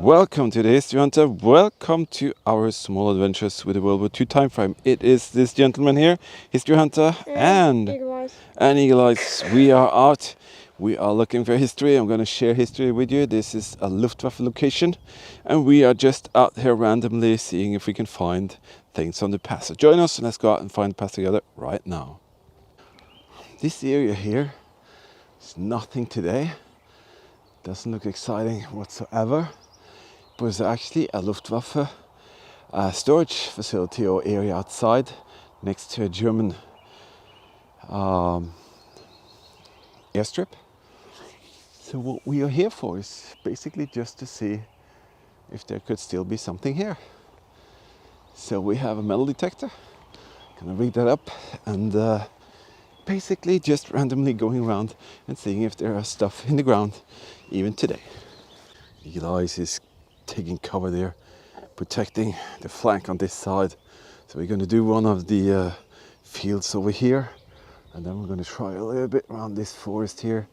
Welcome to the History Hunter. Welcome to our small adventures with the World War II time frame. It is this gentleman here, History Hunter, and Eagle Eyes. We are out. We are looking for history. I'm going to share history with you. This is a Luftwaffe location, and we are just out here randomly seeing if we can find things from the past. So join us and let's go out and find the past together right now. This area here is nothing today. Doesn't look exciting whatsoever. It was actually a Luftwaffe storage facility or area outside next to a German airstrip. So what we are here for is basically just to see if there could still be something here. So we have a metal detector. Gonna read that up and basically just randomly going around and seeing if there are stuff in the ground even today. Eagle Eyes is taking cover there, protecting the flank on this side. So we're going to do one of the fields over here, and then we're going to try a little bit around this forest here.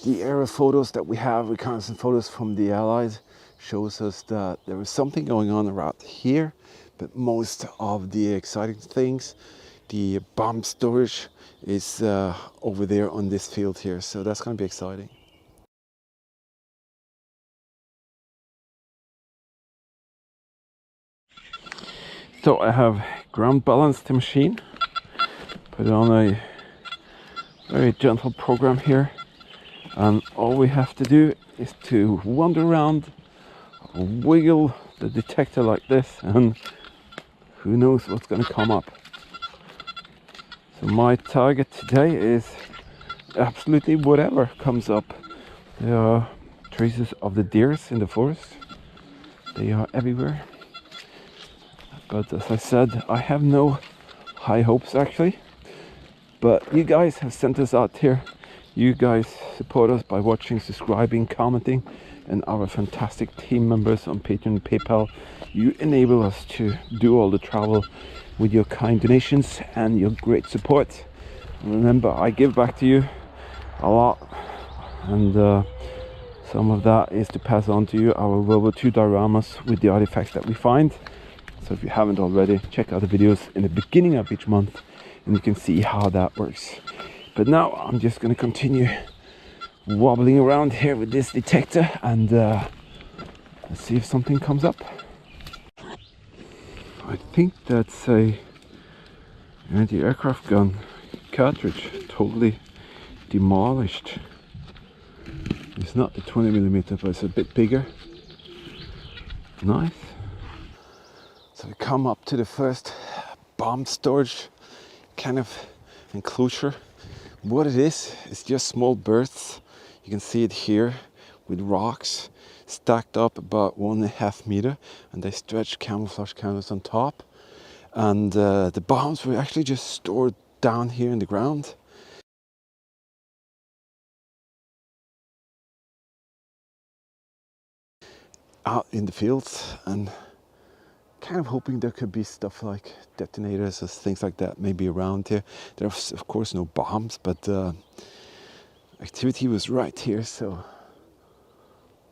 The aerial photos that we have, reconnaissance photos from the Allies, shows us that there is something going on around here, but most of the exciting things, the bomb storage, is over there on this field here. So that's going to be exciting. So I have ground balanced the machine, put it on a very gentle program here, and all we have to do is to wander around, wiggle the detector like this, and who knows what's going to come up. So my target today is absolutely whatever comes up. There are traces of the deers in the forest. They are everywhere. But as I said, I have no high hopes actually. But you guys have sent us out here. You guys support us by watching, subscribing, commenting, and our fantastic team members on Patreon and PayPal. You enable us to do all the travel with your kind donations and your great support. And remember, I give back to you a lot, and some of that is to pass on to you our World War II dioramas with the artifacts that we find. So if you haven't already, check out the videos in the beginning of each month and you can see how that works. But now I'm just going to continue wobbling around here with this detector and let's see if something comes up. I think that's a anti-aircraft gun cartridge, totally demolished. It's not the 20mm, but it's a bit bigger. Nice. So we come up to the first bomb storage kind of enclosure. What it is, it's just small berths. You can see it here with rocks stacked up about 1.5 meters, and they stretch camouflage canvas on top. And the bombs were actually just stored down here in the ground. Out in the fields, and kind of hoping there could be stuff like detonators or things like that maybe around here. There's of course no bombs, but activity was right here, so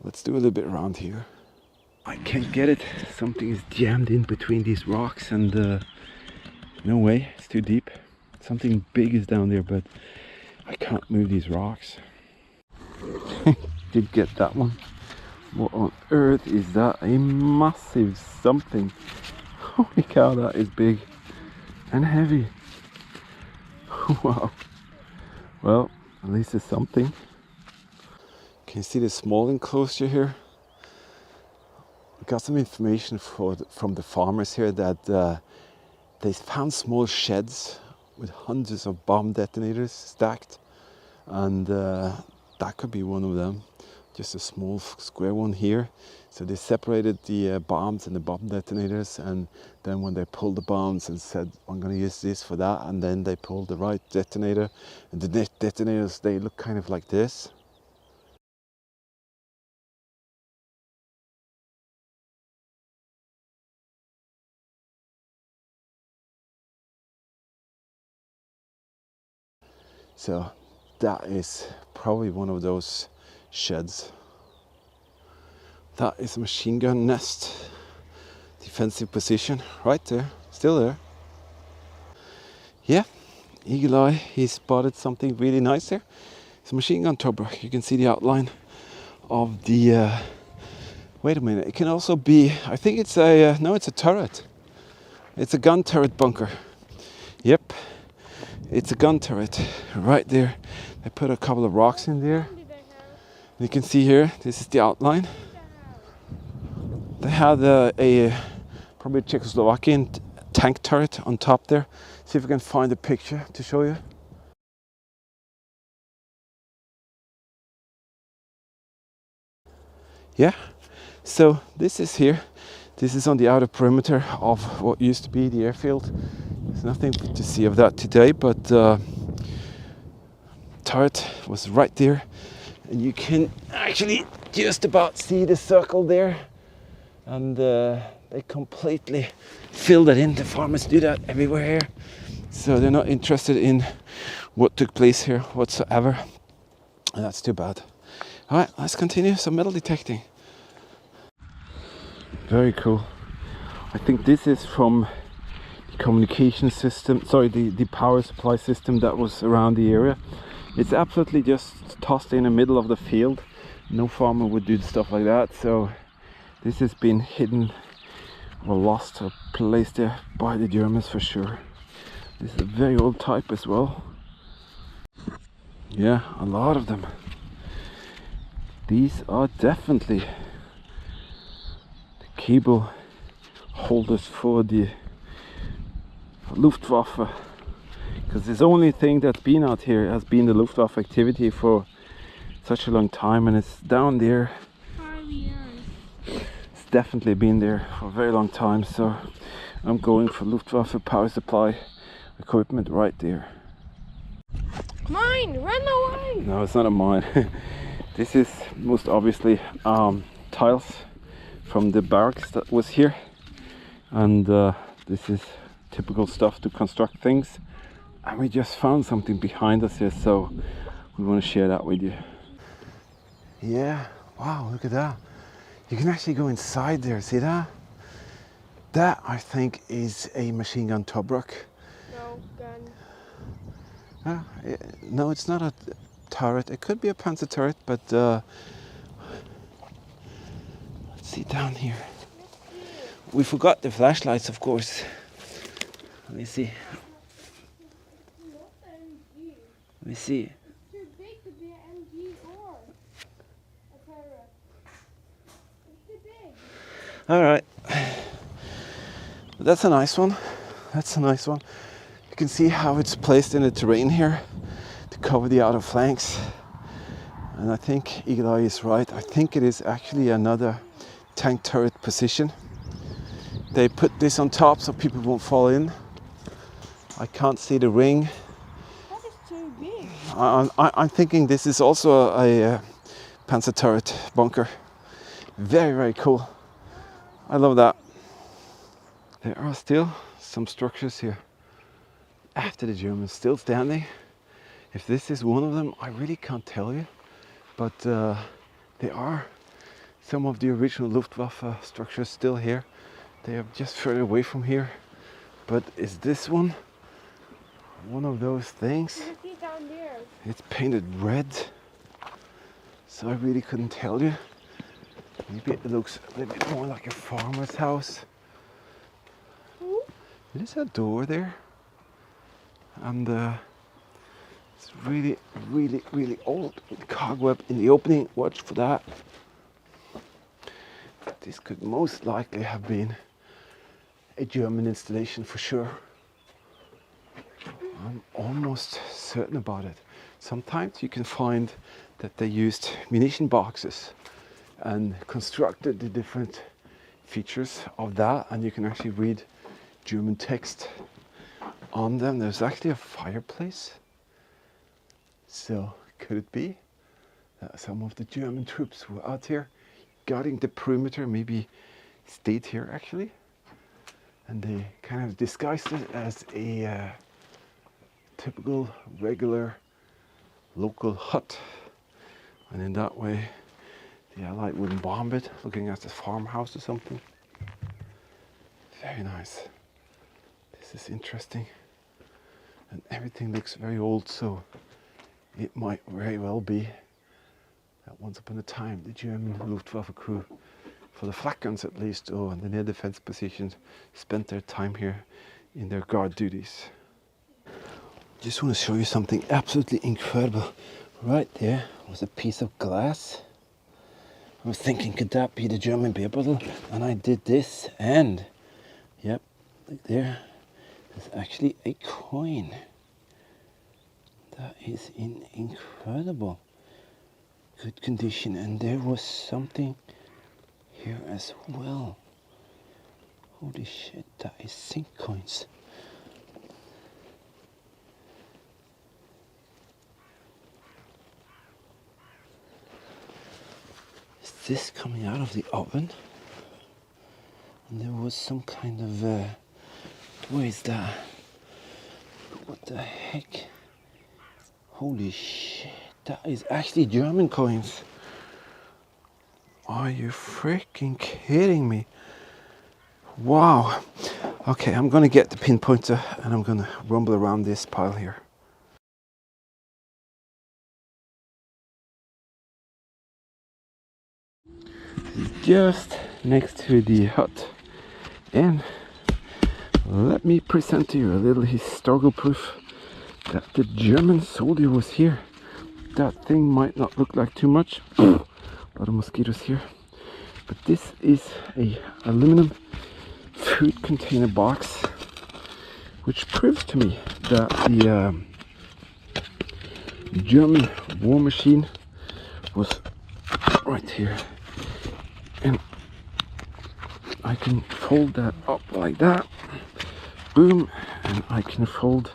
let's do a little bit around here. I can't get it. Something is jammed in between these rocks, and no way, it's too deep. Something big is down there, but I can't move these rocks. Did get that one. What on earth is that? A massive something. Holy cow, that is big and heavy. Wow. Well, at least it's something. Can you see the small enclosure here? We got some information from the farmers here that they found small sheds with hundreds of bomb detonators stacked, and that could be one of them. Just a small square one here. So they separated the bombs and the bomb detonators, and then when they pulled the bombs and said, I'm going to use this for that, and then they pulled the right detonator, and the detonators, they look kind of like this. So that is probably one of those sheds. That is a machine gun nest. Defensive position right there, still there. Yeah, eagle eye, he spotted something really nice there. It's a machine gun turbo. You can see the outline of the wait a minute, it can also be, I think it's a no, it's a turret. It's a gun turret bunker. Yep, it's a gun turret right there. I put a couple of rocks in there. You can see here, this is the outline. They had a probably Czechoslovakian tank turret on top there. See if we can find a picture to show you. Yeah, so this is here. This is on the outer perimeter of what used to be the airfield. There's nothing to see of that today, but turret was right there. And you can actually just about see the circle there. And they completely filled it in. The farmers do that everywhere here. So they're not interested in what took place here whatsoever. And that's too bad. All right, let's continue some metal detecting. Very cool. I think this is from the communication system, sorry, the power supply system that was around the area. It's absolutely just tossed in the middle of the field. No farmer would do stuff like that. So this has been hidden or lost or placed there by the Germans for sure. This is a very old type as well. Yeah, a lot of them. These are definitely the cable holders for the Luftwaffe, because the only thing that's been out here has been the Luftwaffe activity for such a long time, and it's down there. 5 years. It's definitely been there for a very long time, so I'm going for Luftwaffe power supply equipment right there. Mine! Run away! No, it's not a mine. This is most obviously tiles from the barracks that was here, and this is typical stuff to construct things. And we just found something behind us here, so we want to share that with you. Yeah, wow, look at that. You can actually go inside there, see that? That, I think, is a machine gun Tobruk. No, gun. No, it's not a turret. It could be a panzer turret, but let's see down here. We forgot the flashlights, of course. Let me see. Let me see. It's too big to be an MG or a turret. It's too big. All right. That's a nice one. That's a nice one. You can see how it's placed in the terrain here to cover the outer flanks. And I think Eagle Eye is right. I think it is actually another tank turret position. They put this on top so people won't fall in. I can't see the ring. That is too big. I'm thinking this is also a panzer turret bunker. Very, very cool. I love that. There are still some structures here after the Germans still standing. If this is one of them, I really can't tell you. But there are some of the original Luftwaffe structures still here. They are just further away from here. But is this one of those things? You can see down there. It's painted red, so I really couldn't tell you. Maybe it looks a little bit more like a farmer's house. There's a door there, and it's really, really, really old. Cobweb in the opening. Watch for that. This could most likely have been a German installation for sure. I'm almost certain about it. Sometimes you can find that they used munition boxes and constructed the different features of that, and you can actually read German text on them. There's actually a fireplace. So could it be that some of the German troops were out here guarding the perimeter, maybe stayed here actually, and they kind of disguised it as a typical regular local hut, and in that way The Allied wouldn't bomb it, looking at the farmhouse or something. Very nice. This is interesting. And everything looks very old, so it might very well be that once upon a time the German Luftwaffe crew, for the flak guns at least, or in the near defense positions, spent their time here in their guard duties. Just want to show you something absolutely incredible. Right there was a piece of glass. I was thinking, could that be the German beer bottle? And I did this, and yep, look there, there's actually a coin. That is in incredible good condition, and there was something here as well. Holy shit, that is zinc coins. Is this coming out of the oven? And there was some kind of what is that? What the heck? Holy shit, that is actually German coins. Are you freaking kidding me? Wow. Okay, I'm gonna get the pinpointer and I'm gonna rumble around this pile here. Just next to the hut. And let me present to you a little historical proof that the German soldier was here. That thing might not look like too much. A lot of mosquitoes here. But this is a aluminum food container box, which proves to me that the German war machine was right here. And I can fold that up like that. Boom. And I can fold,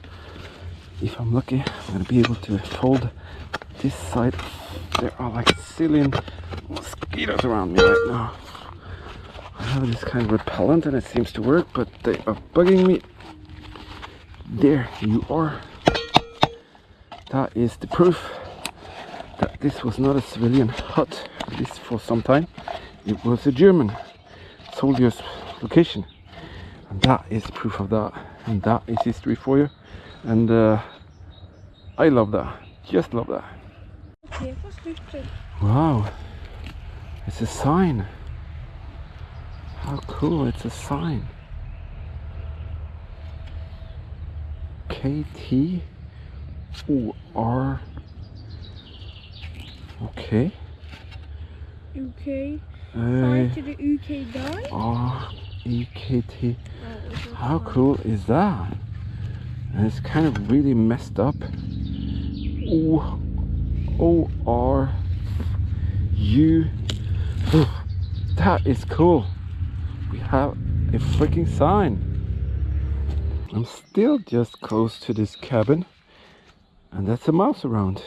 if I'm lucky, I'm going to be able to fold this side. There are like a zillion mosquitoes around me right now. I have this kind of repellent and it seems to work, but they are bugging me. There you are. That is the proof that this was not a civilian hut, at least for some time. It was a German soldier's location. And that is proof of that. And that is history for you. And I love that. Just love that. Wow. It's a sign. How cool, it's a sign. KT-OR. Okay. UK. Fire to the UK guy. R-E-K-T. How cool is that? And it's kind of really messed up. O-R-U. That is cool. We have a freaking sign. I'm still just close to this cabin, and that's a mouse around,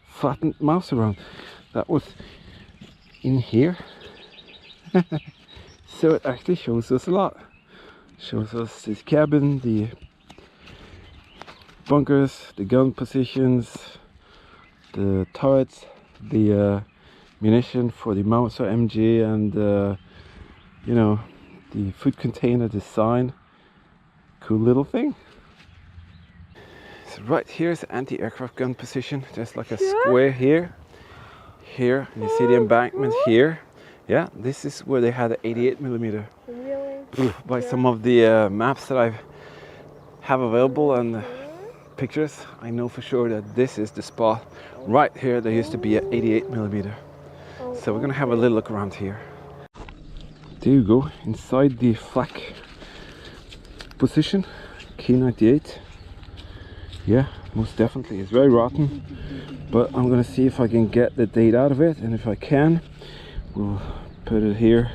flattened mouse around. That was in here. So it actually shows us a lot. Shows us this cabin, the bunkers, the gun positions, the turrets, the munition for the Mauser MG, and you know, the food container design. Cool little thing. So right here is the anti-aircraft gun position. There's like a square here. Here, and you see the embankment here. Yeah, this is where they had the 88mm. Really? By some of the maps that I have available and pictures, I know for sure that this is the spot. Right here, there used to be an 88mm. So we're gonna have a little look around here. There you go, inside the flak position, K98. Yeah, most definitely, it's very rotten, but I'm gonna see if I can get the date out of it, and if I can, we'll put it here.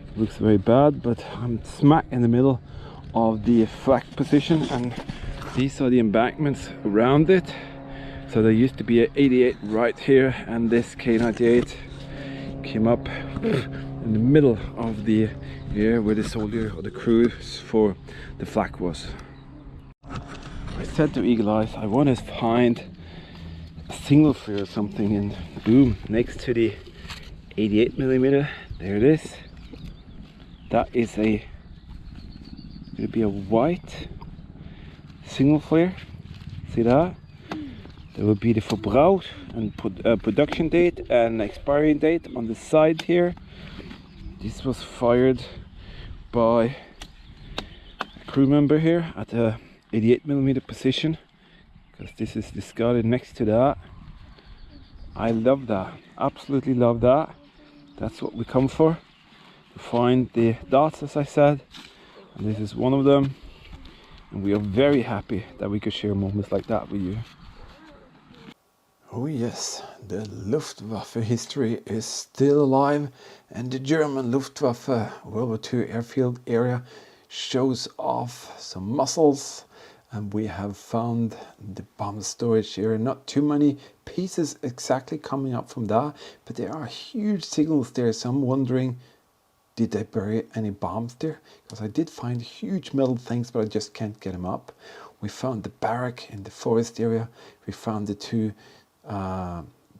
It looks very bad, but I'm smack in the middle of the flak position, and these are the embankments around it. So there used to be an 88 right here, and this K98 came up in the middle of the area where the soldier or the crew for the flak was. I said to Eagle Eyes, I want to find a single flare or something, and boom, next to the 88mm. There it is. That is going to be a white single flare. See that? There will be the Verbrauch and production date and expiry date on the side here. This was fired by a crew member here at the 88mm position, because this is discarded next to that. I love that, absolutely love that. That's what we come for, to find the dots, as I said, and this is one of them, and we are very happy that we could share moments like that with you. Oh yes, the Luftwaffe history is still alive, and the German Luftwaffe World War II Airfield area shows off some muscles, and we have found the bomb storage area. Not too many pieces exactly coming up from that, but there are huge signals there, so I'm wondering, did they bury any bombs there? Because I did find huge metal things, but I just can't get them up. We found the barrack in the forest area. We found the two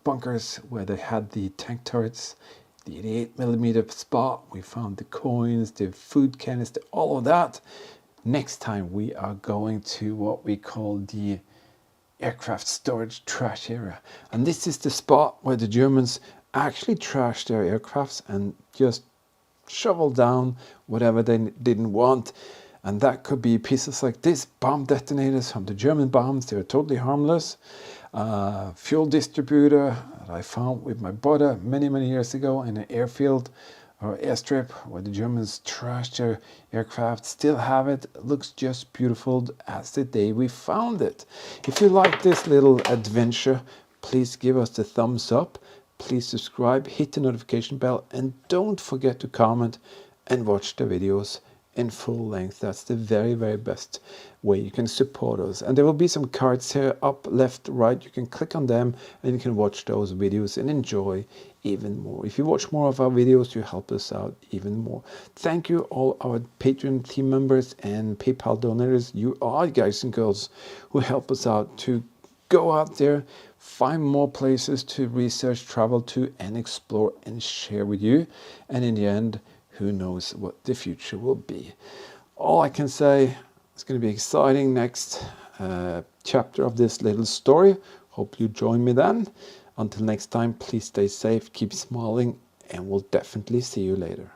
bunkers where they had the tank turrets, the 88mm spot. We found the coins, the food canister, all of that. Next time we are going to what we call the aircraft storage trash area, and this is the spot where the Germans actually trashed their aircrafts and just shoveled down whatever they didn't want. And that could be pieces like this, bomb detonators from the German bombs. They're totally harmless. Fuel distributor that I found with my brother many years ago in an airfield or airstrip where the Germans trashed their aircraft. Still have it. It looks just beautiful as the day we found it. If you like this little adventure, please give us the thumbs up. Please subscribe, hit the notification bell, and don't forget to comment and watch the videos in full length. That's the very best way you can support us. And there will be some cards here, up, left, right. You can click on them and you can watch those videos and enjoy even more. If you watch more of our videos, you help us out even more. Thank you all our Patreon team members and PayPal donors. You are guys and girls who help us out to go out there, find more places to research, travel to, and explore and share with you. And in the end, who knows what the future will be. All I can say, it's going to be exciting next chapter of this little story. Hope you join me then. Until next time, please stay safe, keep smiling, and we'll definitely see you later.